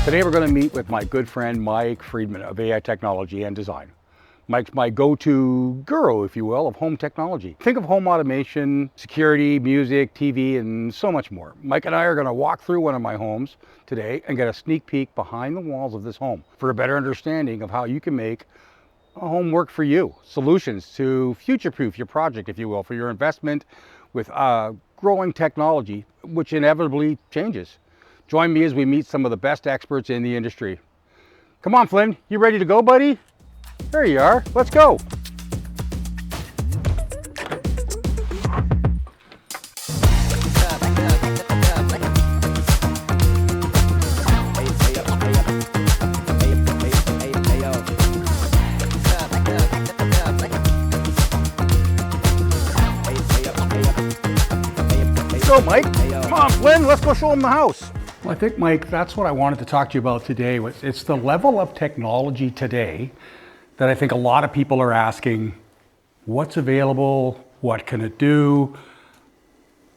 Today we're going to meet with my good friend Mike Freedman of AI Technology and Design. Mike's my go-to guru, if you will, of home technology. Think of home automation, security, music, TV, and so much more. Mike and I are going to walk through one of my homes today and get a sneak peek behind the walls of this home for a better understanding of how you can make a home work for you. Solutions to future-proof your project, if you will, for your investment with growing technology, which inevitably changes. Join me as we meet some of the best experts in the industry. Come on, Flynn, you ready to go, buddy? There you are, let's go. Let's go, Mike. Come on, Flynn, let's go show him the house. Well, I think, Mike, that's what I wanted to talk to you about today. It's the level of technology today that I think a lot of people are asking, what's available? What can it do?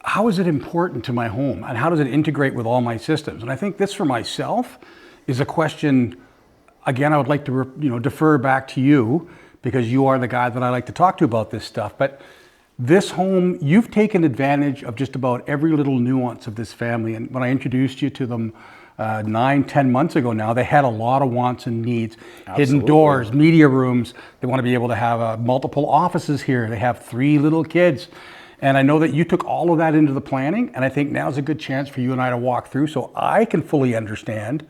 How is it important to my home? And how does it integrate with all my systems? And I think this for myself is a question, again, I would like to defer back to you because you are the guy that I like to talk to about this stuff. But this home, you've taken advantage of just about every little nuance of this family. And when I introduced you to them 9-10 months ago now, they had a lot of wants and needs. Absolutely. Hidden doors, media rooms. They want to be able to have multiple offices here. They have 3 little kids. And I know that you took all of that into the planning. And I think now's a good chance for you and I to walk through so I can fully understand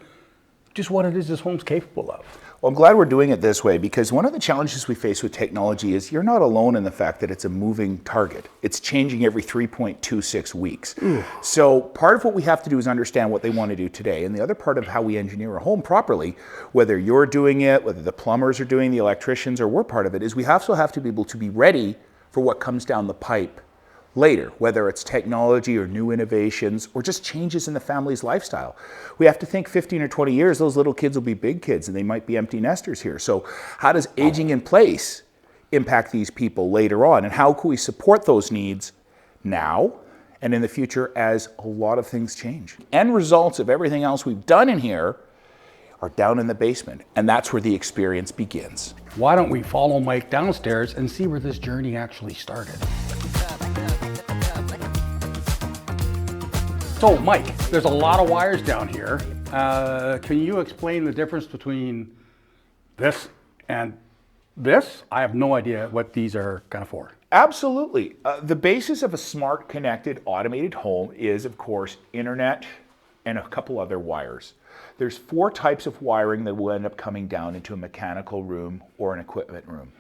just what it is this home's capable of. Well, I'm glad we're doing it this way because one of the challenges we face with technology is you're not alone in the fact that it's a moving target. It's changing every 3.26 weeks. Ooh. So part of what we have to do is understand what they want to do today. And the other part of how we engineer a home properly, whether you're doing it, whether the plumbers are doing, the electricians, or we're part of it, is we also have to be able to be ready for what comes down the pipe later, whether it's technology or new innovations or just changes in the family's lifestyle. We have to think 15 or 20 years, those little kids will be big kids and they might be empty nesters here. So how does aging in place impact these people later on? And how can we support those needs now and in the future as a lot of things change? End results of everything else we've done in here are down in the basement, and that's where the experience begins. Why don't we follow Mike downstairs and see where this journey actually started? So, Mike, there's a lot of wires down here. Can you explain the difference between this and this? I have no idea what these are kind of for. Absolutely. The basis of a smart, connected, automated home is, of course, internet and a couple other wires. There's 4 types of wiring that will end up coming down into a mechanical room or an equipment room.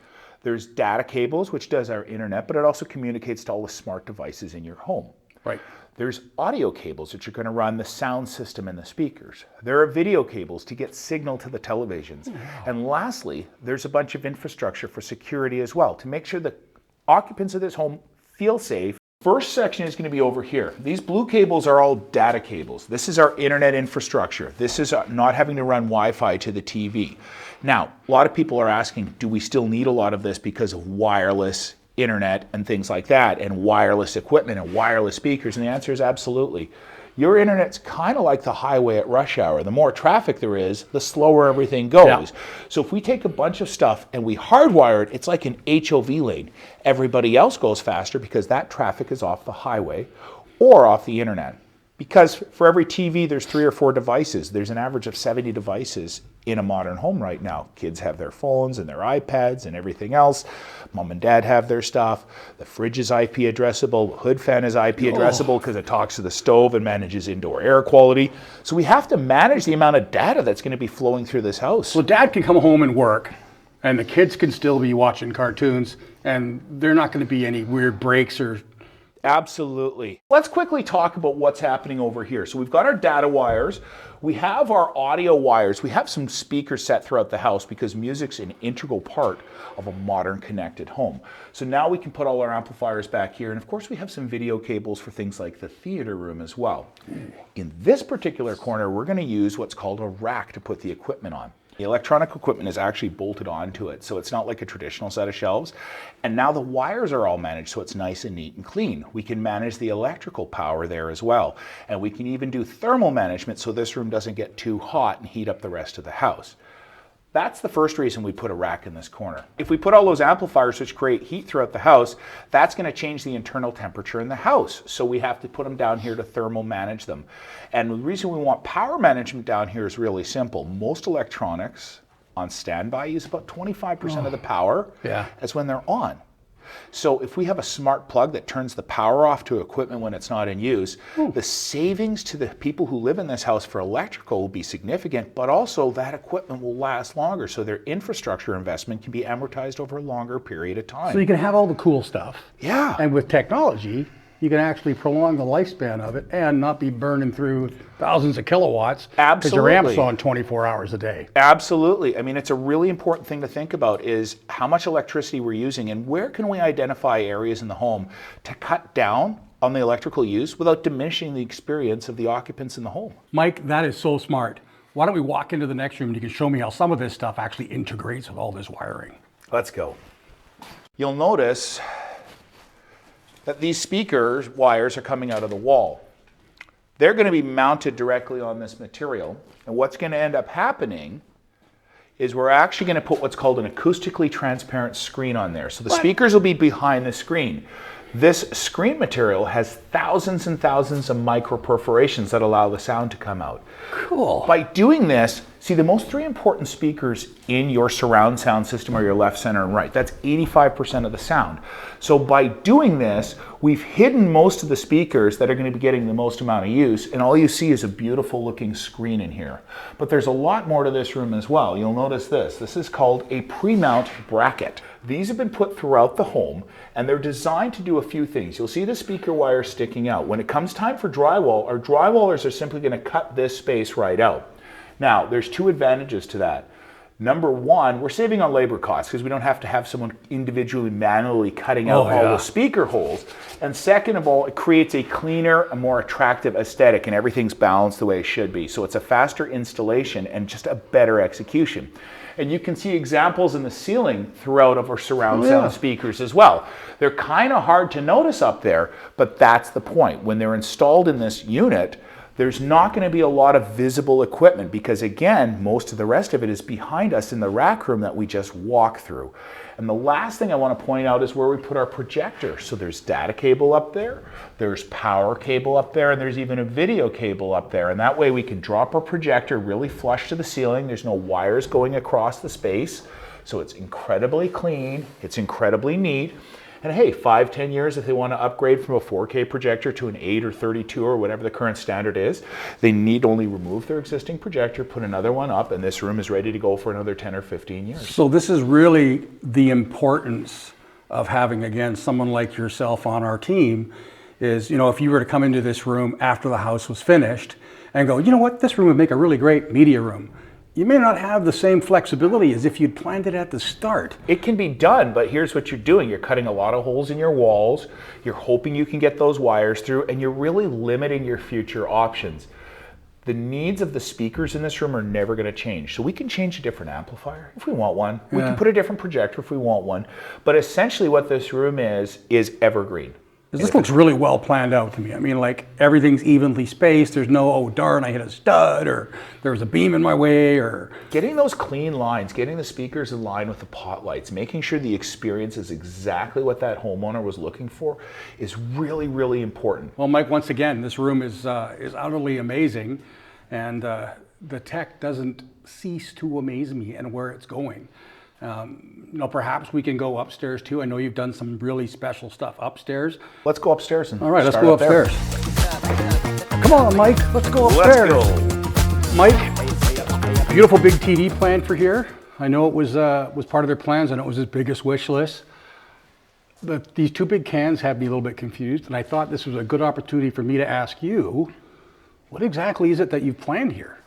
There's data cables, which does our internet, but it also communicates to all the smart devices in your home. Right. There's audio cables that are going to run the sound system and the speakers. There are video cables to get signal to the televisions. Wow. And lastly, there's a bunch of infrastructure for security as well to make sure the occupants of this home feel safe. First section is going to be over here. These blue cables are all data cables. This is our internet infrastructure. This is not having to run Wi-Fi to the TV. Now, a lot of people are asking, do we still need a lot of this because of wireless internet and things like that, and wireless equipment and wireless speakers? And the answer is absolutely. Your internet's kind of like the highway at rush hour. The more traffic there is, the slower everything goes. Yeah. So if we take a bunch of stuff and we hardwire it, it's like an HOV lane. Everybody else goes faster because that traffic is off the highway or off the internet. Because for every TV, there's 3 or 4 devices. There's an average of 70 devices in a modern home right now. Kids have their phones and their iPads and everything else. Mom and dad have their stuff. The fridge is IP addressable. The hood fan is IP addressable because it talks to the stove and manages indoor air quality. So we have to manage the amount of data that's going to be flowing through this house. So dad can come home and work, and the kids can still be watching cartoons, and they're not going to be any weird breaks or... Absolutely. Let's quickly talk about what's happening over here. So we've got our data wires. We have our audio wires. We have some speakers set throughout the house because music's an integral part of a modern connected home. So now we can put all our amplifiers back here. And of course we have some video cables for things like the theater room as well. In this particular corner, we're going to use what's called a rack to put the equipment on. The electronic equipment is actually bolted onto it, so it's not like a traditional set of shelves. And now the wires are all managed, so it's nice and neat and clean. We can manage the electrical power there as well. And we can even do thermal management so this room doesn't get too hot and heat up the rest of the house. That's the first reason we put a rack in this corner. If we put all those amplifiers which create heat throughout the house, that's going to change the internal temperature in the house. So we have to put them down here to thermal manage them. And the reason we want power management down here is really simple. Most electronics on standby use about 25% of the power as when they're on. So if we have a smart plug that turns the power off to equipment when it's not in use, the savings to the people who live in this house for electrical will be significant, but also that equipment will last longer, so their infrastructure investment can be amortized over a longer period of time. So you can have all the cool stuff. Yeah. And with technology, you can actually prolong the lifespan of it and not be burning through thousands of kilowatts because your amp's on 24 hours a day. Absolutely. I mean, it's a really important thing to think about is how much electricity we're using and where can we identify areas in the home to cut down on the electrical use without diminishing the experience of the occupants in the home. Mike, that is so smart. Why don't we walk into the next room and you can show me how some of this stuff actually integrates with all this wiring. Let's go. You'll notice that these speaker wires are coming out of the wall. They're going to be mounted directly on this material, and what's going to end up happening is we're actually going to put what's called an acoustically transparent screen on there. So the speakers will be behind the screen. This screen material has thousands and thousands of micro perforations that allow the sound to come out. Cool. By doing this, see, the most three important speakers in your surround sound system are your left, center, and right. That's 85% of the sound. So by doing this, we've hidden most of the speakers that are going to be getting the most amount of use, and all you see is a beautiful looking screen in here. But there's a lot more to this room as well. You'll notice this. This is called a pre-mount bracket. These have been put throughout the home, and they're designed to do a few things. You'll see the speaker wire sticking out. When it comes time for drywall, our drywallers are simply going to cut this space right out. Now, there's two advantages to that. Number one, we're saving on labor costs because we don't have to have someone individually manually cutting out all the speaker holes. And second of all, it creates a cleaner, a more attractive aesthetic, and everything's balanced the way it should be. So it's a faster installation and just a better execution. And you can see examples in the ceiling throughout of our surround sound speakers as well. They're kind of hard to notice up there, but that's the point. When they're installed in this unit, there's not going to be a lot of visible equipment because, again, most of the rest of it is behind us in the rack room that we just walk through. And the last thing I want to point out is where we put our projector. So there's data cable up there, there's power cable up there, and there's even a video cable up there. And that way we can drop our projector really flush to the ceiling. There's no wires going across the space. So it's incredibly clean, it's incredibly neat. And hey, 5-10 years, if they want to upgrade from a 4K projector to an 8 or 32 or whatever the current standard is, they need only remove their existing projector, put another one up, and this room is ready to go for another 10 or 15 years. So this is really the importance of having, again, someone like yourself on our team is, you know, if you were to come into this room after the house was finished and go, you know what, this room would make a really great media room. You may not have the same flexibility as if you'd planned it at the start. It can be done, but here's what you're doing. You're cutting a lot of holes in your walls. You're hoping you can get those wires through, and you're really limiting your future options. The needs of the speakers in this room are never going to change. So we can change a different amplifier if we want one. We can put a different projector if we want one. But essentially what this room is evergreen. This looks really well planned out to me. I mean, like everything's evenly spaced. There's no, oh darn, I hit a stud, or there was a beam in my way, or... Getting those clean lines, getting the speakers in line with the pot lights, making sure the experience is exactly what that homeowner was looking for is really, really important. Well, Mike, once again, this room is utterly amazing, and the tech doesn't cease to amaze me and where it's going. You know, perhaps we can go upstairs too. I know you've done some really special stuff upstairs. Let's go upstairs and all right, let's go upstairs. Come on, Mike, let's go upstairs. Let's go. Mike, beautiful big TV plan for here. I know it was part of their plans. I know it was his biggest wish list. But these two big cans had me a little bit confused, and I thought this was a good opportunity for me to ask you, what exactly is it that you've planned here?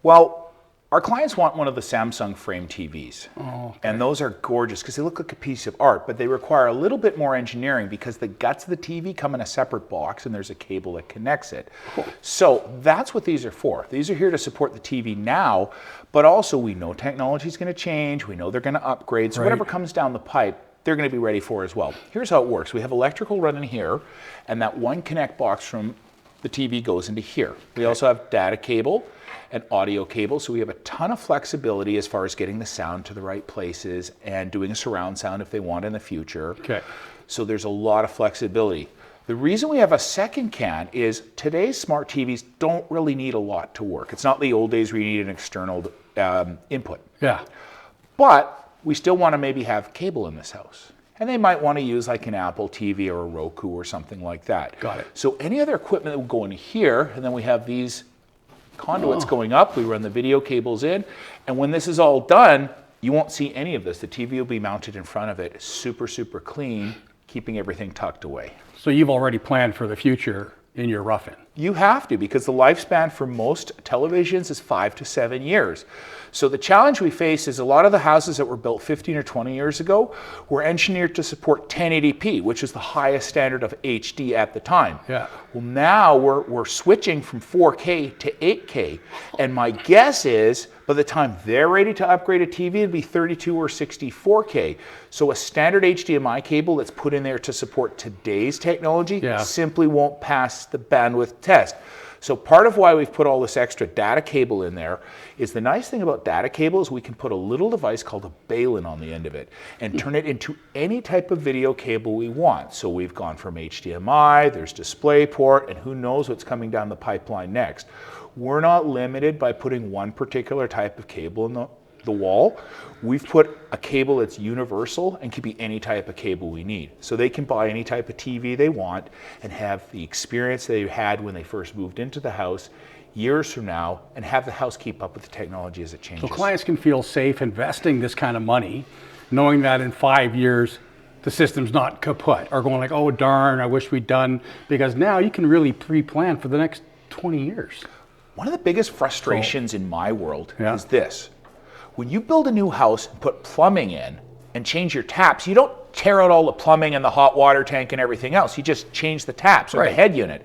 Well, Our clients want one of the Samsung frame TVs. Oh, okay. And those are gorgeous because they look like a piece of art, but they require a little bit more engineering because the guts of the TV come in a separate box and there's a cable that connects it. Cool. So that's what these are for. These are here to support the TV now, but also we know technology is going to change. We know they're going to upgrade. So Right. whatever comes down the pipe, they're going to be ready for as well. Here's how it works. We have electrical running here, and that one connect box from the TV goes into here. We also have data cable and audio cable, so we have a ton of flexibility as far as getting the sound to the right places and doing a surround sound if they want in the future. Okay. So there's a lot of flexibility. The reason we have a second can is today's smart TVs don't really need a lot to work. It's not the old days where you need an external input. Yeah. But we still want to maybe have cable in this house. And they might want to use like an Apple TV or a Roku or something like that. Got it. So any other equipment that will go in here, and then we have these conduits going up, we run the video cables in, and when this is all done, you won't see any of this. The TV will be mounted in front of it, super, super clean, keeping everything tucked away. So you've already planned for the future in your rough-in. You have to, because the lifespan for most televisions is 5 to 7 years. So the challenge we face is a lot of the houses that were built 15 or 20 years ago were engineered to support 1080p, which is the highest standard of HD at the time. Yeah. Well, now we're switching from 4K to 8K, and my guess is by the time they're ready to upgrade a TV, it'll be 32 or 64K. So a standard HDMI cable that's put in there to support today's technology simply won't pass the bandwidth test. So part of why we've put all this extra data cable in there is the nice thing about data cable is we can put a little device called a bail-in on the end of it and turn it into any type of video cable we want. So we've gone from HDMI, there's DisplayPort, and who knows what's coming down the pipeline next. We're not limited by putting one particular type of cable in the wall. We've put a cable that's universal and can be any type of cable we need. So they can buy any type of TV they want and have the experience they had when they first moved into the house years from now and have the house keep up with the technology as it changes. So clients can feel safe investing this kind of money, knowing that in 5 years, the system's not kaput or going like, oh darn, I wish we'd done, because now you can really pre-plan for the next 20 years. One of the biggest frustrations in my world is this. When you build a new house and put plumbing in and change your taps, you don't tear out all the plumbing and the hot water tank and everything else. You just change the taps or the head unit.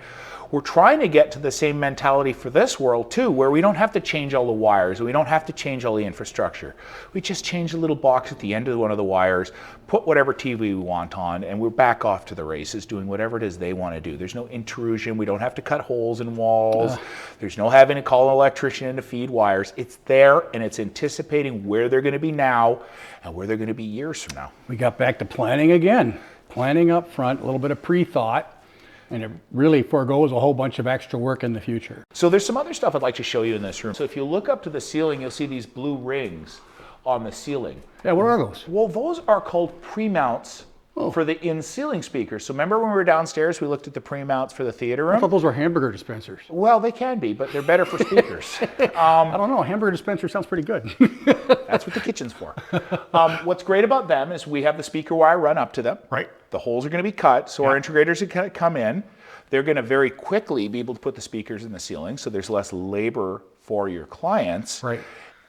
We're trying to get to the same mentality for this world too, where we don't have to change all the wires, we don't have to change all the infrastructure. We just change a little box at the end of one of the wires, put whatever TV we want on, and we're back off to the races doing whatever it is they want to do. There's no intrusion, we don't have to cut holes in walls, there's no having to call an electrician in to feed wires. It's there and it's anticipating where they're going to be now and where they're going to be years from now. We got back to planning again. Planning up front, a little bit of pre-thought, and it really forgoes a whole bunch of extra work in the future. So there's some other stuff I'd like to show you in this room. So if you look up to the ceiling, you'll see these blue rings on the ceiling. Yeah, what are those? Well, those are called pre-mounts for the in-ceiling speakers. So remember when we were downstairs, we looked at the pre-mounts for the theater I room? thought those were hamburger dispensers. Well, they can be, but they're better for speakers. I don't know, hamburger dispenser sounds pretty good. That's what the kitchen's for. What's great about them is we have the speaker wire run up to them. Right. The holes are going to be cut, so our integrators are going to come in. They're going to very quickly be able to put the speakers in the ceiling, so there's less labor for your clients. Right.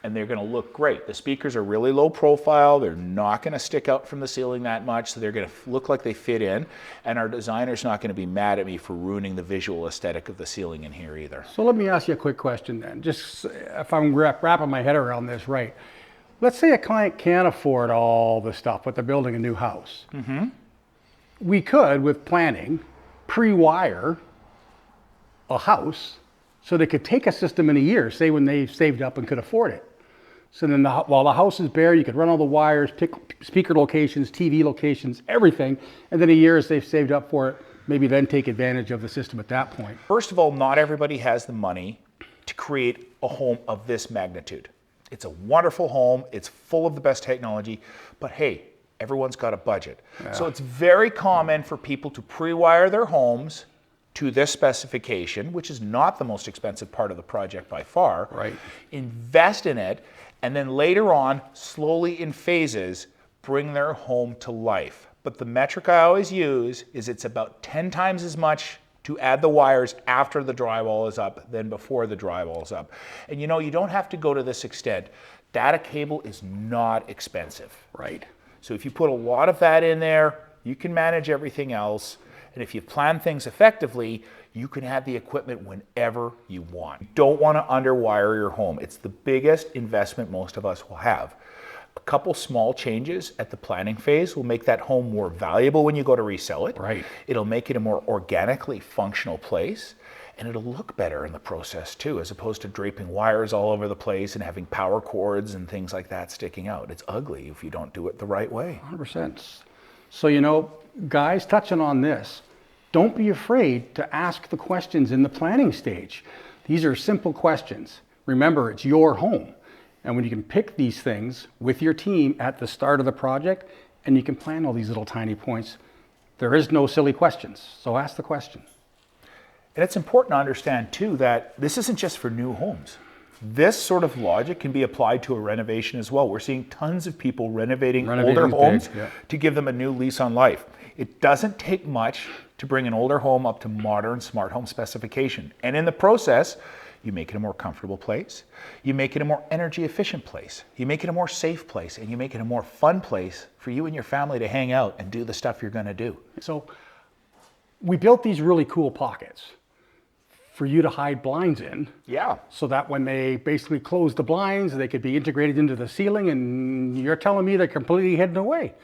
And they're going to look great. The speakers are really low profile. They're not going to stick out from the ceiling that much, so they're going to look like they fit in. And our designer's not going to be mad at me for ruining the visual aesthetic of the ceiling in here either. So let me ask you a quick question then, just if I'm wrapping my head around this right. Let's say a client can't afford all the stuff, but they're building a new house. Mm-hmm. We could, with planning, pre-wire a house so they could take a system in a year, say when they saved up and could afford it. So then while the house is bare, you could run all the wires, pick speaker locations, TV locations, everything, and then a year as they've saved up for it, maybe then take advantage of the system at that point. First of all, not everybody has the money to create a home of this magnitude. It's a wonderful home, it's full of the best technology, but hey, everyone's got a budget. Yeah. So it's very common for people to pre-wire their homes to this specification, which is not the most expensive part of the project by far. Right. Invest in it, and then later on, slowly in phases, bring their home to life. But the metric I always use is it's about 10 times as much to add the wires after the drywall is up than before the drywall is up. And you know, you don't have to go to this extent. Data cable is not expensive. Right. So if you put a lot of that in there, you can manage everything else. And if you plan things effectively, you can have the equipment whenever you want. You don't want to underwire your home. It's the biggest investment most of us will have. A couple small changes at the planning phase will make that home more valuable when you go to resell it. Right. It'll make it a more organically functional place, and it'll look better in the process too, as opposed to draping wires all over the place and having power cords and things like that sticking out. It's ugly if you don't do it the right way. 100%. So, you know, guys, touching on this, don't be afraid to ask the questions in the planning stage. These are simple questions. Remember, it's your home. And when you can pick these things with your team at the start of the project, and you can plan all these little tiny points, there is no silly questions. So ask the question. And it's important to understand too that this isn't just for new homes. This sort of logic can be applied to a renovation as well. We're seeing tons of people renovating older homes to give them a new lease on life. It doesn't take much to bring an older home up to modern smart home specification. And in the process, you make it a more comfortable place, you make it a more energy efficient place, you make it a more safe place, and you make it a more fun place for you and your family to hang out and do the stuff you're gonna do. So we built these really cool pockets for you to hide blinds in. Yeah. So that when they basically close the blinds, they could be integrated into the ceiling, and you're telling me they're completely hidden away,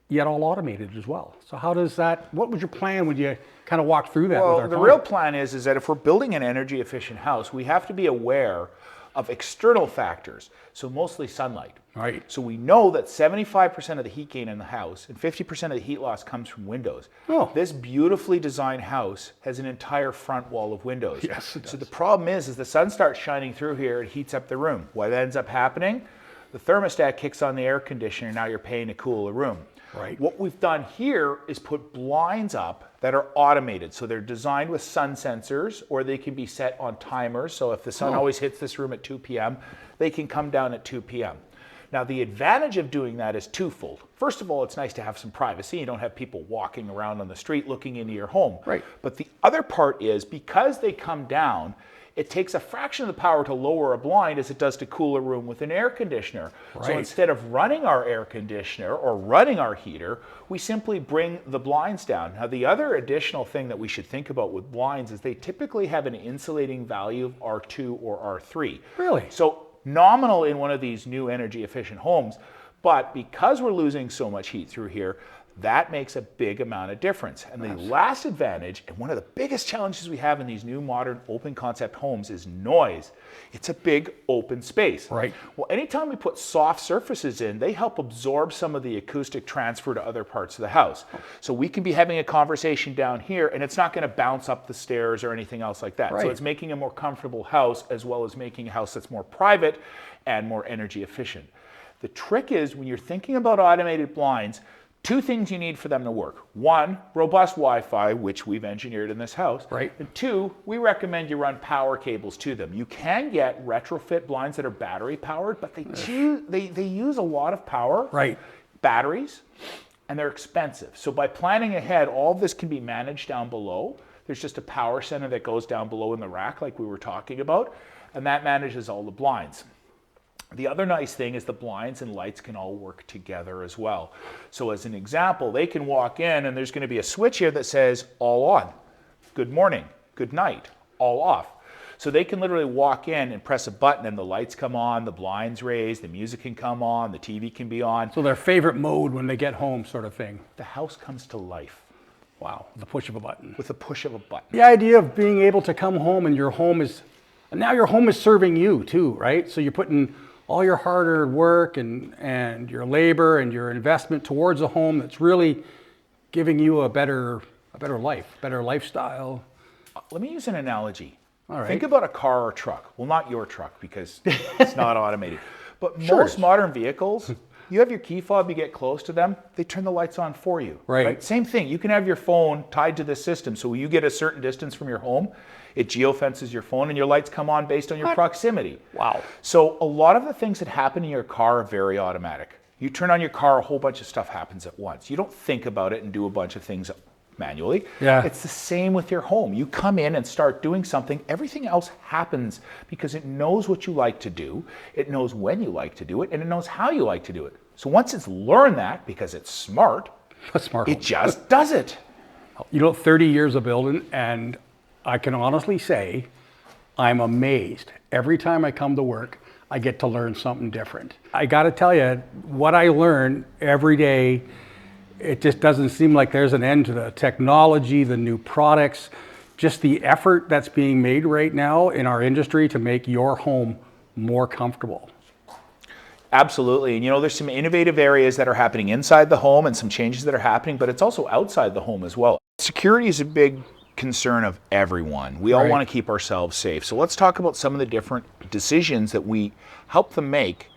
yet all automated as well. So how does that, what was your plan when you kind of walk through that with our Well, the client? real plan is that if we're building an energy efficient house, we have to be aware of external factors, so mostly sunlight. Right. So we know that 75% of the heat gain in the house and 50% of the heat loss comes from windows. Oh. This beautifully designed house has an entire front wall of windows. Yes, it does. So the problem is the sun starts shining through here, it heats up the room. What ends up happening? The thermostat kicks on the air conditioner, now you're paying to cool the room. Right. What we've done here is put blinds up that are automated. So they're designed with sun sensors, or they can be set on timers. So if the sun always hits this room at 2 p.m., they can come down at 2 p.m. Now the advantage of doing that is twofold. First of all, it's nice to have some privacy. You don't have people walking around on the street looking into your home. Right. But the other part is because they come down, it takes a fraction of the power to lower a blind as it does to cool a room with an air conditioner. Right. So instead of running our air conditioner or running our heater, we simply bring the blinds down. Now the other additional thing that we should think about with blinds is they typically have an insulating value of R2 or R3. Really? So nominal in one of these new energy efficient homes, but because we're losing so much heat through here, that makes a big amount of difference. And the last advantage, and one of the biggest challenges we have in these new modern open concept homes, is noise. It's a big open space. Right. Well, anytime we put soft surfaces in, they help absorb some of the acoustic transfer to other parts of the house. So we can be having a conversation down here and it's not going to bounce up the stairs or anything else like that. Right. So it's making a more comfortable house as well as making a house that's more private and more energy efficient. The trick is when you're thinking about automated blinds, two things you need for them to work. One, robust Wi-Fi, which we've engineered in this house. Right. And two, we recommend you run power cables to them. You can get retrofit blinds that are battery powered, but they use a lot of power, Right. batteries, and they're expensive. So by planning ahead, all of this can be managed down below. There's just a power center that goes down below in the rack like we were talking about, and that manages all the blinds. The other nice thing is the blinds and lights can all work together as well. So as an example, they can walk in and there's going to be a switch here that says all on, good morning, good night, all off. So they can literally walk in and press a button and the lights come on, the blinds raised, the music can come on, the TV can be on. So their favorite mode when they get home sort of thing. The house comes to life. Wow, the push of a button. With a push of a button. The idea of being able to come home and now your home is serving you too, right? So you're putting all your hard work and your labor and your investment towards a home that's really giving you a better life, better lifestyle. Let me use an analogy. All right. Think about a car or truck. Well, not your truck because it's not automated. But Sure. most modern vehicles, you have your key fob, you get close to them, they turn the lights on for you. Right. Same thing. You can have your phone tied to this system. So when you get a certain distance from your home, it geofences your phone and your lights come on based on your proximity. Wow. So a lot of the things that happen in your car are very automatic. You turn on your car, a whole bunch of stuff happens at once. You don't think about it and do a bunch of things manually. Yeah. It's the same with your home. You come in and start doing something, everything else happens because it knows what you like to do, it knows when you like to do it, and it knows how you like to do it. So once it's learned that, because it's smart, it just does it. 30 years of building, and I can honestly say I'm amazed. Every time I come to work, I get to learn something different. I got to tell you, what I learn every day, it just doesn't seem like there's an end to the technology, the new products, just the effort that's being made right now in our industry to make your home more comfortable. Absolutely. And there's some innovative areas that are happening inside the home and some changes that are happening, but it's also outside the home as well. Security is a big concern of everyone. We all want to keep ourselves safe. So let's talk about some of the different decisions that we help them make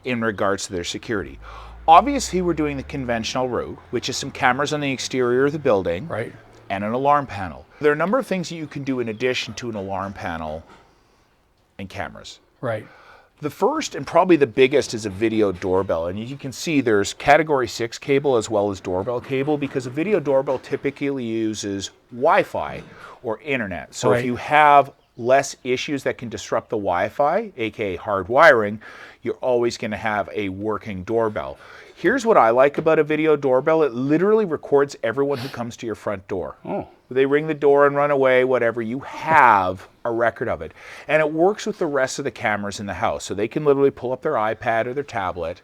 in regards to their security. Obviously, we're doing the conventional route, which is some cameras on the exterior of the building, and an alarm panel. There are a number of things that you can do in addition to an alarm panel and cameras. The first and probably the biggest is a video doorbell. And you can see there's category 6 cable as well as doorbell cable, because a video doorbell typically uses Wi-Fi or internet. So if you have less issues that can disrupt the Wi-Fi, aka hard wiring, you're always going to have a working doorbell. Here's what I like about a video doorbell. It literally records everyone who comes to your front door. They ring the door and run away, whatever, you have a record of it. And it works with the rest of the cameras in the house. So they can literally pull up their iPad or their tablet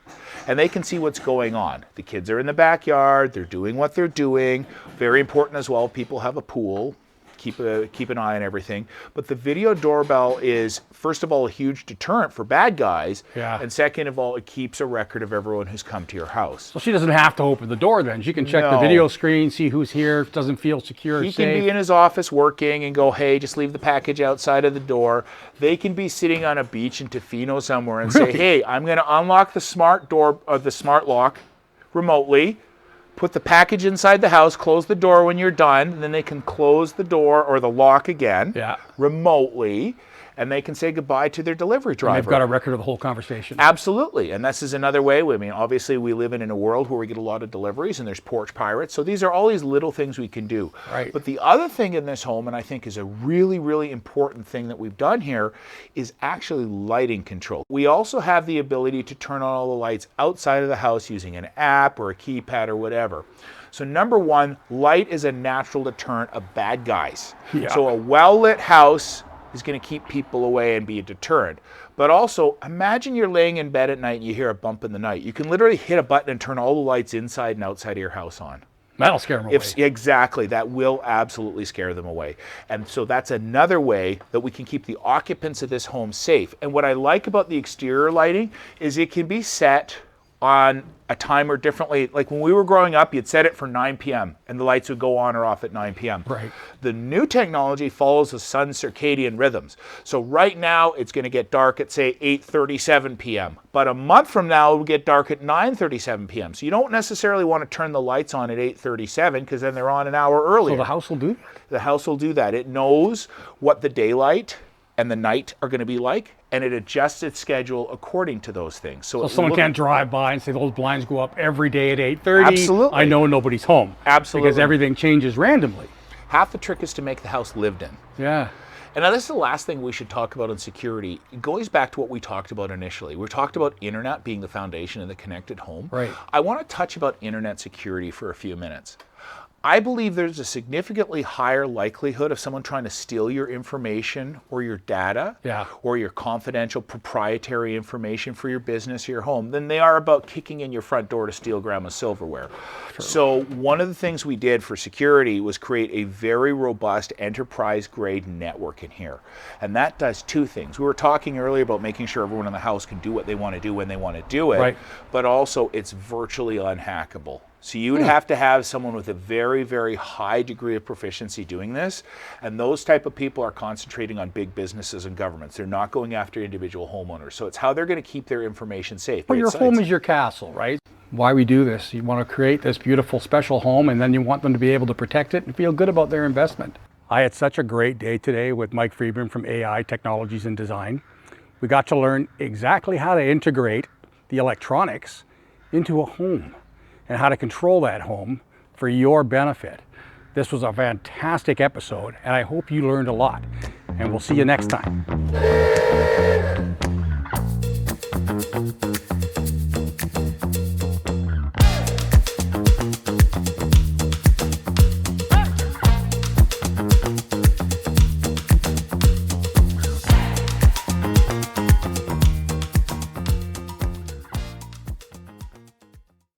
and they can see what's going on. The kids are in the backyard, they're doing what they're doing. Very important as well, people have a pool. Keep an eye on everything. But the video doorbell is, first of all, a huge deterrent for bad guys. And second of all, it keeps a record of everyone who's come to your house. So she doesn't have to open the door then. She can check the video screen, see who's here, doesn't feel secure, He can be in his office working and go, hey, just leave the package outside of the door. They can be sitting on a beach in Tofino somewhere and say, hey, I'm going to unlock the smart door or the smart lock remotely. Put the package inside the house, close the door when you're done, and then they can close the door or the lock again remotely, and they can say goodbye to their delivery driver. And they've got a record of the whole conversation. Absolutely, and this is another way. I mean, obviously we live in a world where we get a lot of deliveries and there's porch pirates, so these are all these little things we can do. But the other thing in this home, and I think is a really, really important thing that we've done here, is actually lighting control. We also have the ability to turn on all the lights outside of the house using an app or a keypad or whatever. So number one, light is a natural deterrent of bad guys. So a well-lit house is going to keep people away and be a deterrent. But also, imagine you're laying in bed at night and you hear a bump in the night. You can literally hit a button and turn all the lights inside and outside of your house on. That'll scare them away. Exactly. That will absolutely scare them away. And so that's another way that we can keep the occupants of this home safe. And what I like about the exterior lighting is it can be set on a timer differently. Like when we were growing up, you'd set it for 9 p.m. and the lights would go on or off at 9 p.m. The new technology follows the sun's circadian rhythms. So right now it's going to get dark at say 8:37 p.m. But a month from now it will get dark at 9:37 p.m. So you don't necessarily want to turn the lights on at 8:37 because then they're on an hour earlier. So the house will do that? The house will do that. It knows what the daylight and the night are going to be like, and it adjusts its schedule according to those things. So someone can't drive by and say those blinds go up every day at 8:30. Absolutely. I know nobody's home. Absolutely. Because everything changes randomly. Half the trick is to make the house lived in. Yeah. And now this is the last thing we should talk about in security. It goes back to what we talked about initially. We talked about internet being the foundation of the connected home. I want to touch about internet security for a few minutes. I believe there's a significantly higher likelihood of someone trying to steal your information or your data or your confidential proprietary information for your business or your home than they are about kicking in your front door to steal grandma's silverware. So one of the things we did for security was create a very robust enterprise-grade network in here. And that does two things. We were talking earlier about making sure everyone in the house can do what they want to do when they want to do it, but also it's virtually unhackable. So you would have to have someone with a very, very high degree of proficiency doing this. And those type of people are concentrating on big businesses and governments. They're not going after individual homeowners. So it's how they're going to keep their information safe. Well, your home is your castle, right? Why we do this. You want to create this beautiful, special home, and then you want them to be able to protect it and feel good about their investment. I had such a great day today with Mike Freedman from AI Technologies and Design. We got to learn exactly how to integrate the electronics into a home and how to control that home for your benefit. This was a fantastic episode, and I hope you learned a lot. And we'll see you next time.